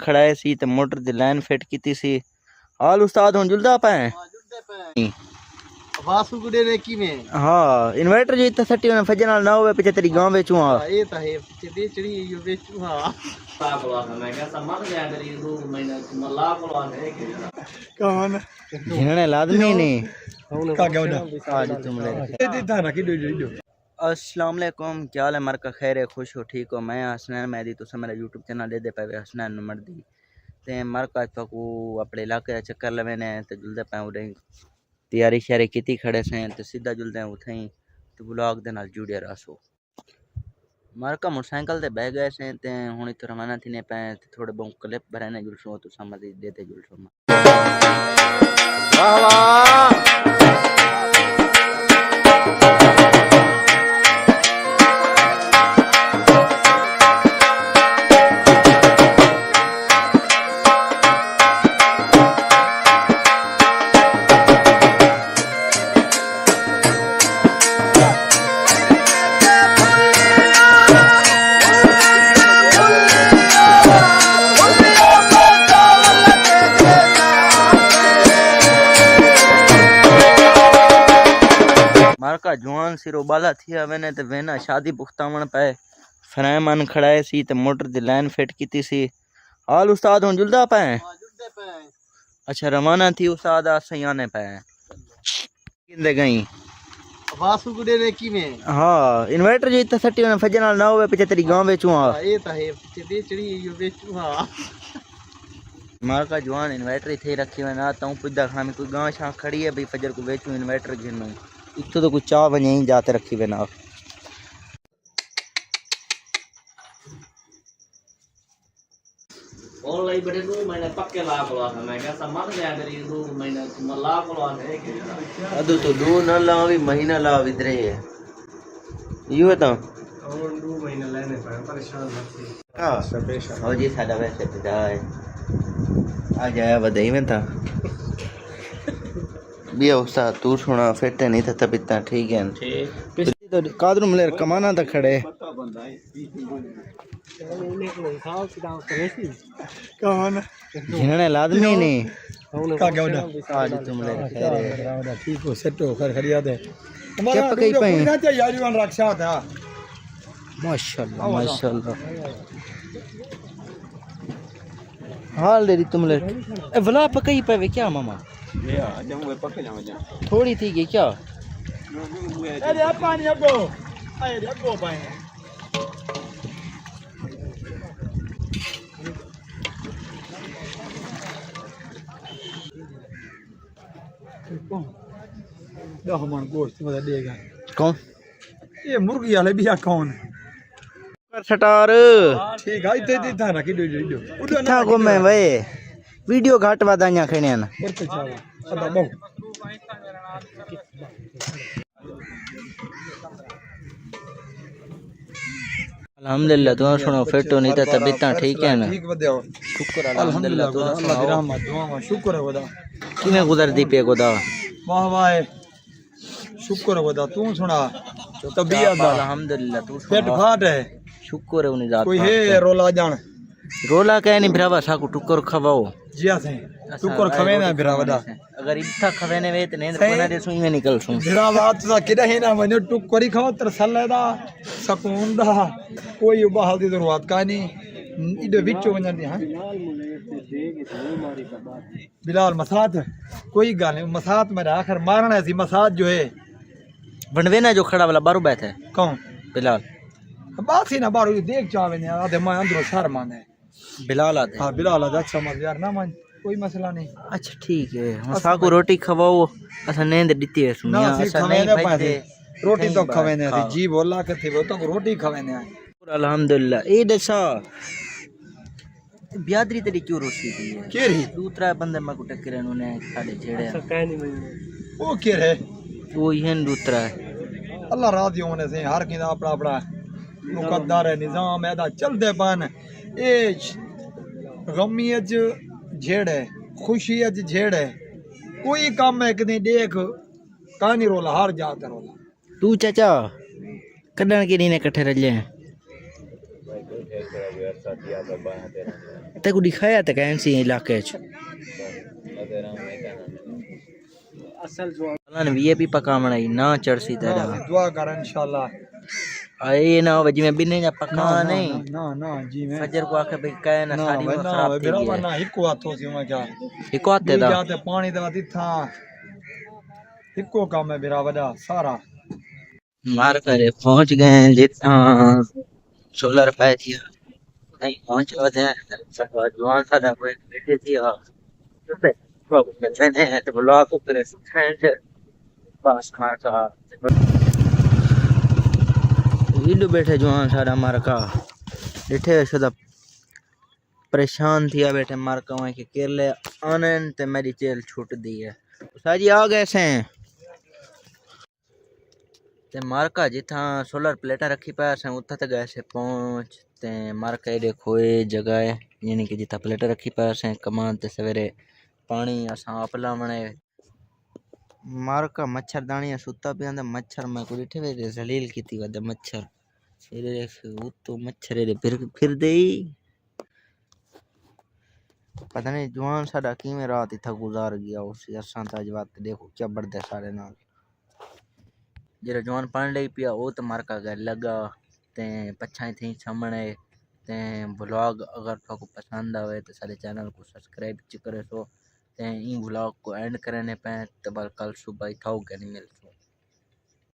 खड़ाए सी ते मोटर दी line fit कीती सी। हाल उस्ताद हुन जुलदा पे वासु गुडे ने की में हाँ इन्वर्टर जो इतना सट्टी में फजर नाल ना होवे पीछे तेरी गांव बेचू हां ये ता है पीछे बेचड़ी यो बेचू हां मैं क्या समझ गया करी 2 महीना मल्ला बोला है के कौन जिन्होंने लादमी नहीं का गौदा आज तुम ले ये दा ना की दो अस्सलाम वालेकुम क्या हाल है मर का खैर है खुश हो ठीक हो मैं हसनैन मैदी तुस मेरा यूट्यूब चैनल दे पे हसनैन मर्दी ते मर का तक अपने इलाके का चक्कर लवे ने ते जुलदे पे उड़े तैयारी शारी की खड़े से ते सीधा जुलदे उठे ही ते ब्लॉग दे नाल जुड़े रहो मर का मोटरसाइकिल ते बह गए से ते हुन इतो रवाना थी ने पे थोड़े बहुत क्लिप भरने जुलसो तो समझ देते जुलसो वाह वाह मारका जवान सिरो बाला थी वेने ते वेना शादी पुख्तावण पे फरमान खड़ाए सी ते मोटर दी लाइन फिट कीती सी। हाल उस्ताद हुन जुलदा पे अच्छा रवाना थी उस्ताद सयाने पे किंदे गई वासु गुडे ने की में हां इन्वर्टर जो इतना सट्टी में फजर नाल ना होवे पीछे तेरी गांव बेचू हां ये ता है पीछे बेचड़ी यो बेचू हां मारका जवान इन्वर्टर थे रखी वे ना तऊ पुदा खामी कोई गांव छा खड़ी है भाई फजर को बेचू इन्वर्टर गिनू इतो तो कुछ चाह वने ही जाते रखी वे ना और लाई बड़े 2 महीने पक्के ला बोला मैं क्या समझ गया करी 2 महीना मल्ला बोला है के अदू तो 2 न लावी महीना ला विदरे है यो तो और 2 महीने लेने पर परेशान मत हां स्पेशल हो जी साडा वैसे तो जाए आ जाया बधाई में था बिया उस्ताद तू सुना फिट नहीं था तब इतना ठीक है ठीक तो कादरू मलेर कमाना था खड़े कौन जिन्होंने लादमी नहीं का गौदा आज तुम ले खैर है ठीक हो सेट हो कर खड़िया दे क्या पकई पे ना चाहिए यारीवान रक्षा था माशाल्लाह माशाल्लाह हाल दे तुम ले ए वला पकई पे क्या मामा ये जब वो पक जाओ थोड़ी थी कि क्या अरे पानी अब गो अरे अब गो पाए दो मन गोश्त मत देगा कौन ये मुर्गी वाले भी कौन कर सटार ठीक है इते इते ना की दो किथा घूमे वे वीडियो घाट वादाया खणे न करते चावा अदा बहु अल्हम्दुलिल्लाह तुम सुनो फिट हो नहीं तो तबीयत ठीक है ना ठीक बदे शुक्र अल्हम्दुलिल्लाह तुम अल्लाह की रहमत दुआ शुक्र है खुदा किने गुजरदी पे खुदा वाह वाह शुक्र है खुदा तू सुना तबीयत दा अल्हम्दुलिल्लाह तू पेट फाट है शुक्र है उन्हें जात कोई है रोला जान रोला कह नहीं भरावा साकू टुकर खवाओ जिया से टुकर खवे ना बिरावदा अगर इतना खवे ने वे त नींद कोना दे सुई में निकल सु बिरावा तो किदा है ना वने टुकरी खाओ तरसले दा सकून दा कोई बहाल दी जरूरत का नहीं इदे विचो वने हां बिलाल मसात कोई गाल नहीं मसात मेरा आखिर मारना सी मसात जो है बनवे ना जो खड़ा वाला बारू बैठे कौन बिलाल बात ही ना बारू देख चावे ने आधे मैं अंदर शर्मा ने बिलाल आते हां बिलाल आजा अच्छा मत यार ना मन कोई मसला नहीं अच्छा ठीक है हम साकू रोटी खवाओ असा नींद दिती है सुनिया असा नहीं भाई रोटी तो खवे ने जी बोला के थे वो तो रोटी खवे ने अल्हम्दुलिल्लाह ए दसा बियादरी तेरी क्यों रोसी थी केरी दूसरा बंदे में को टकरे ने साडे छेड़े वो के है वो ही दूसरा अल्लाह राजी होने से हर किदा अपना अपना मुकद्दर है निजाम ऐदा चलदे पान ए गमी अज झेड़ है खुशी अज झेड़ है कोई काम है कि नहीं देख कहानी रोला हर जात रोला तू चाचा कदन की ने कट्ठे रले ते को दिखाया ते कैंसी इलाके च अल्लाह ने वीआईपी पकावना ही ना चढ़सी तेरा दुआ कर इंशाल्लाह आए ना वजी में भी नहीं पका नहीं ना जी मैं फजर को आके भाई कहे ना सारी में खराब थी मेरा ना हिको हाथों से मैं क्या हिको आते दा जाते पानी दा दिथा हिको काम है मेरा वड़ा सारा मार करे पहुंच गए जितना 16 रुपए थी नहीं पहुंच गए सब जवान सा कोई बैठे थी और मैंने तो ब्लॉक ऊपर फ्रेंड बस मार का वीडियो बैठे जवान सारा मार का बैठे सदा परेशान थिया बैठे मार का वहीं के केरले आनन ते मेरी जेल छूट दी है साजी आ गए से ते मारका जिथा सोलर प्लेटा रखी पाया से उथा तक गए से पहुंच ते मारका एडे खोए जगह है यानी कि जिथा प्लेटा रखी पाया से कमान ते सवेरे पानी असा आप लावणे मारका मच्छरदानी सुता पिया मच्छर में को डिठे वे जलील कीती वदे मच्छर एरे तो मच्छर एरे फिर दे पता नहीं जवान साडा किवें रात इथा गुजार गया उस असां ताज बात देखो क्या बड़दे सारे नाल जेरा जवान पानी लगी पिया वो तो मारका गए लगा ते पछाई थी सामने ते ब्लॉग अगर आपको पसंद आवे तो सारे चैनल को सब्सक्राइब करे सो ते इन ब्लॉग को एंड करने पे तो कल सुबह थाओ के नहीं मिल